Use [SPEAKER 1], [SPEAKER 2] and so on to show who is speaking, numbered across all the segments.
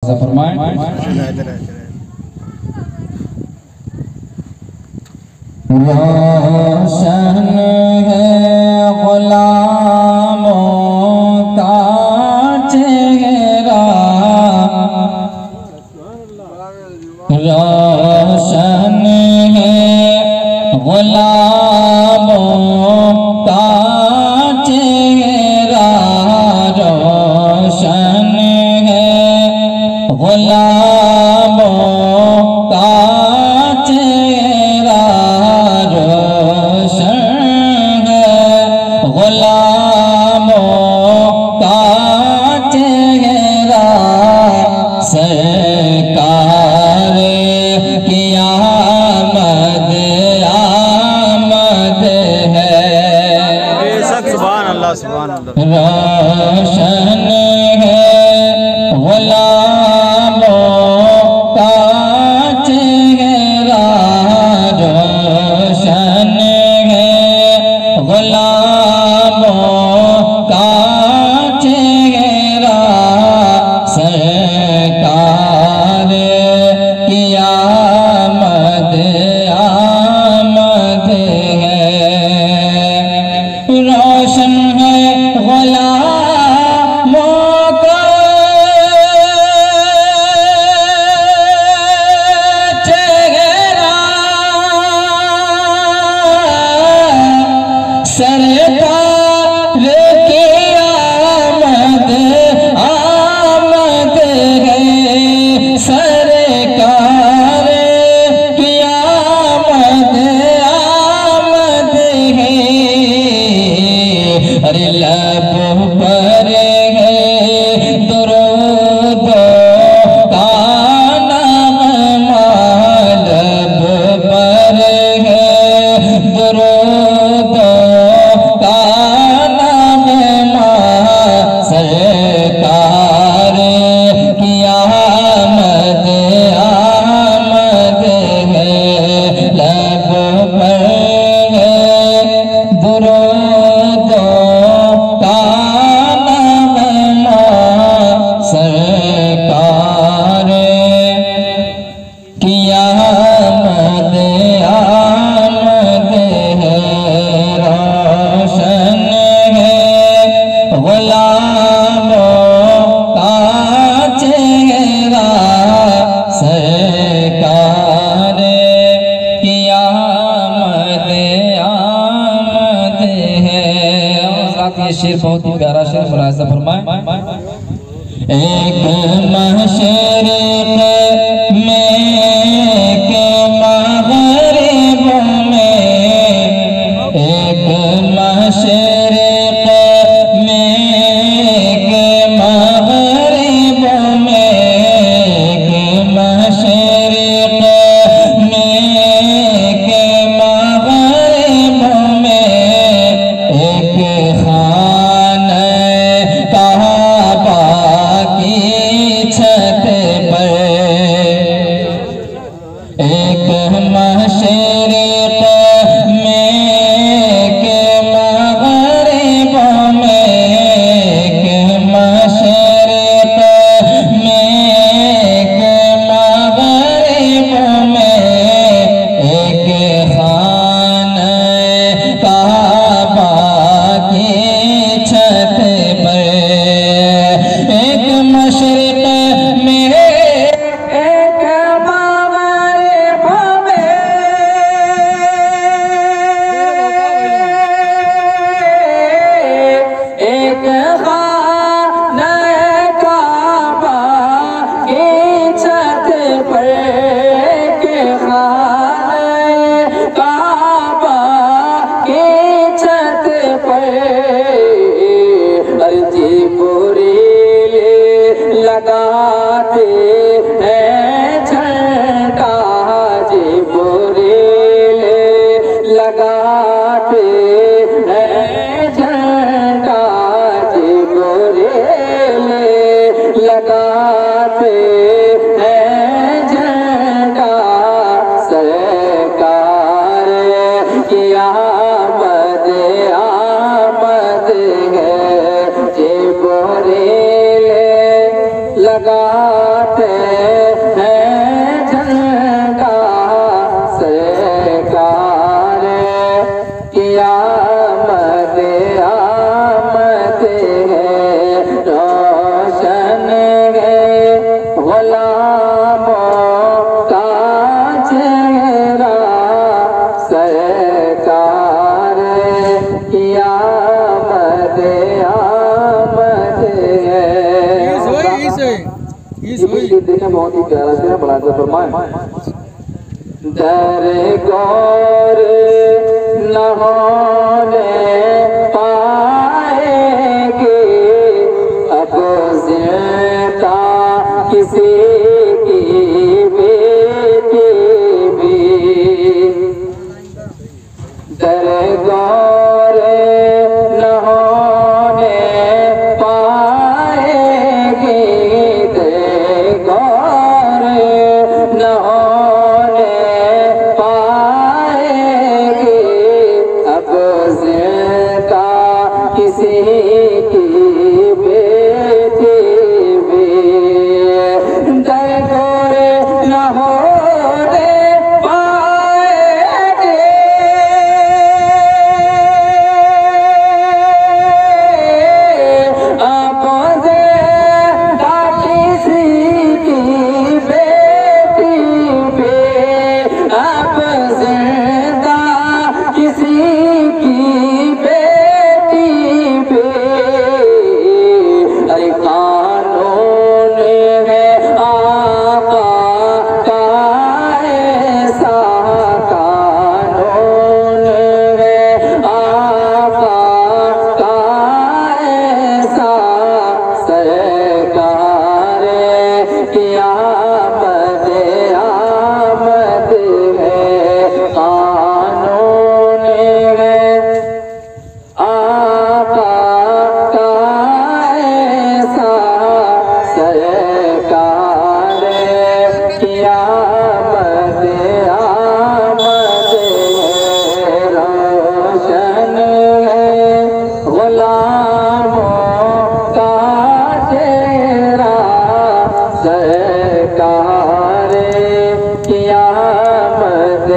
[SPEAKER 1] मुलाहिजा फरमाएं। रोशन है गुलामों का चेहरा, रोशन है गुलामों का चेहरा, रोशन है गुलामों का चेहरा, रोशन है गुलामों का चेहरा, सरकार की आमद आमद है।
[SPEAKER 2] सुभान अल्लाह सुभान अल्लाह।
[SPEAKER 1] रोशन है गुलामों का चेहरा, रोशन है गुलामों का चेहरा, सरकार की आमद आमद है। रोशन है गुलामों का चेहरा, सरकार की आमद आमद है, सरकार की आमद आमद है। अरे लब पर है दुरूद का नग़मा, लब पर है दुरूद का नग़मा, सरकार की आमद आमद है। लब पर है दुरूद का नग़मा, सरकार की आमद आमद है। रोशन है गुलामों का चेहरा, सरकार की आमद आमद है। और साथ ये शेर बहुत ही प्यारा शेर, मुलाहिजा फरमाएं। एक मशरिक़ में एक मग़रिब में, एक मशरिक़ में एक मग़रिब में, एक मशरिक़ में एक मग़रिब में, एक खाने काबा की छत पर, एक मशरिक़ में एक मग़रिब में, एक मशरिक़ में एक मग़रिब में, एक खाने काबा की छत पर, एक मशरिक़ में एक मग़रिब में, एक खाने काबा की छत पर, एक खाने काबा की छत पर, अर्जी बुरील लगाते हैं झंडा, जिब्रील लगाते हैं झंडा, जिब्रील लगाते हैं झंडा, सरकार की आमद आमद है। जिब्रील लगाते हैं झंडा सरकार क़यामत आमद है रोशन है गुलामों का चेहरा सरकार क़यामत आमद है। ये देखने बहुत ही प्यारा से बड़ा फरमाए दर गौर न होने पाएंगे अब जिंदा किसी की बेटी भी दर गौर न होने पाएंगे दर गौर न होने पाएंगे अब जिंदा किसी की बेटी भी दर गौर न होने पाएंगे अब जिंदा किसी की बेटी भी अब जिंदा किसी की बेटी भी अरे कानून है आका का ऐसा कानून है आका का ऐसा सरकार क़यामत आमद है कानून है आका का ऐसा सरकार क़यामत आमद है रोशन है गुलामों का चेहरा सरकार क़यामत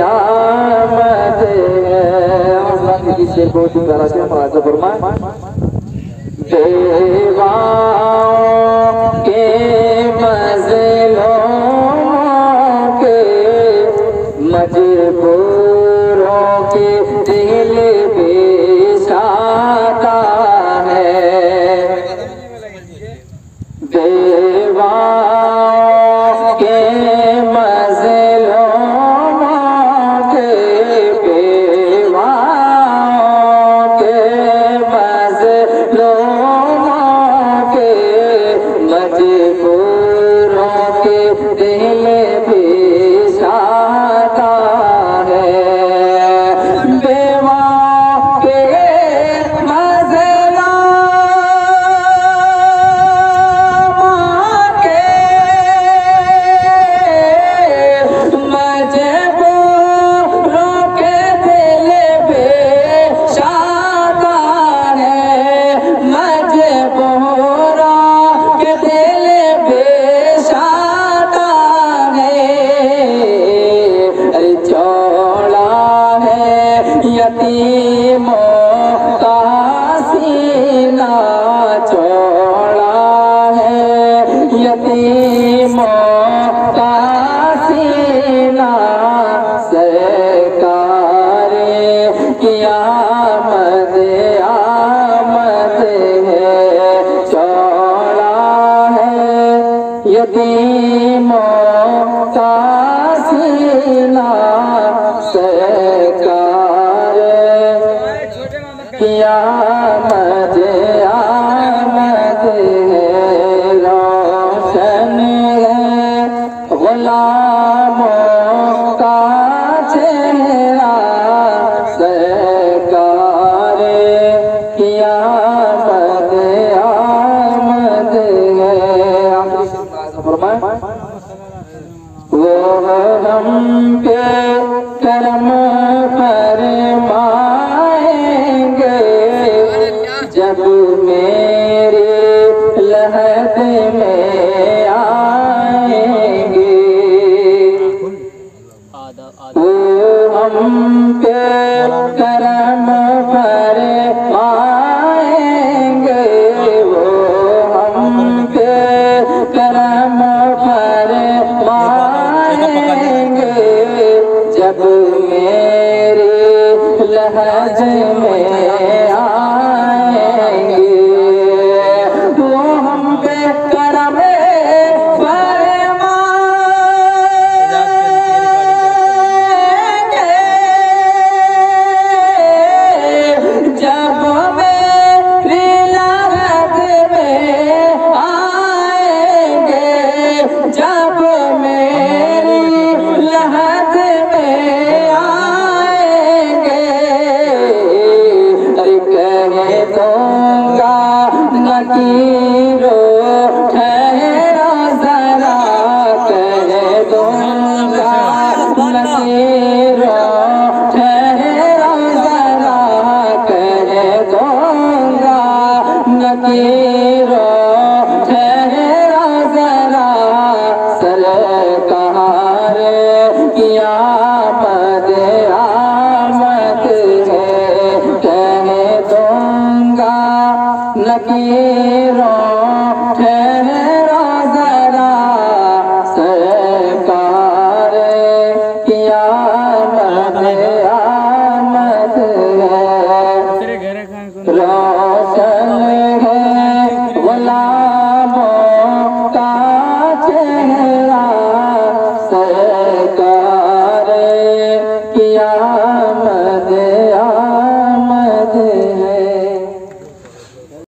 [SPEAKER 1] आमद है। और शेर बहुत ही प्यारा से हमारा फरमाए देवाओं के मज़लूमों के मजबूरों के दिल बेशाता है देवाओं के मज़लूमों के बेवाओं के मज़लूमों के मजबूरों के दिल बेशाता है बेवाओं के यतीमों का सीना चौड़ा है यतीमों का सीना सरकार क़यामत आमद है चौड़ा है यतीमों का सीना सरकार क़यामत आमद है रोशन है गुलामों का चेहरा सरकार क़यामत आमद है। वो हम पे करम फरमाएंगे जब मेरे लहद में आ हम फरमाएंगे जब मेरे लहज में आएंगे, वो हम पे करम फरमाएंगे जब मेरी लहज में आएंगे, जब मेरी लहज में आएंगे। अरे कह दूंगा नकीरो ठहरो जरा, कह दूंगा नकीरो ठहरो जरा, कह दूंगा नकीरो ठहरो जरा। सरकार की आमद आमद है, कह दूंगा नकीरो ठहरो जरा। सरकार की आमद आमद है, रोशन है वला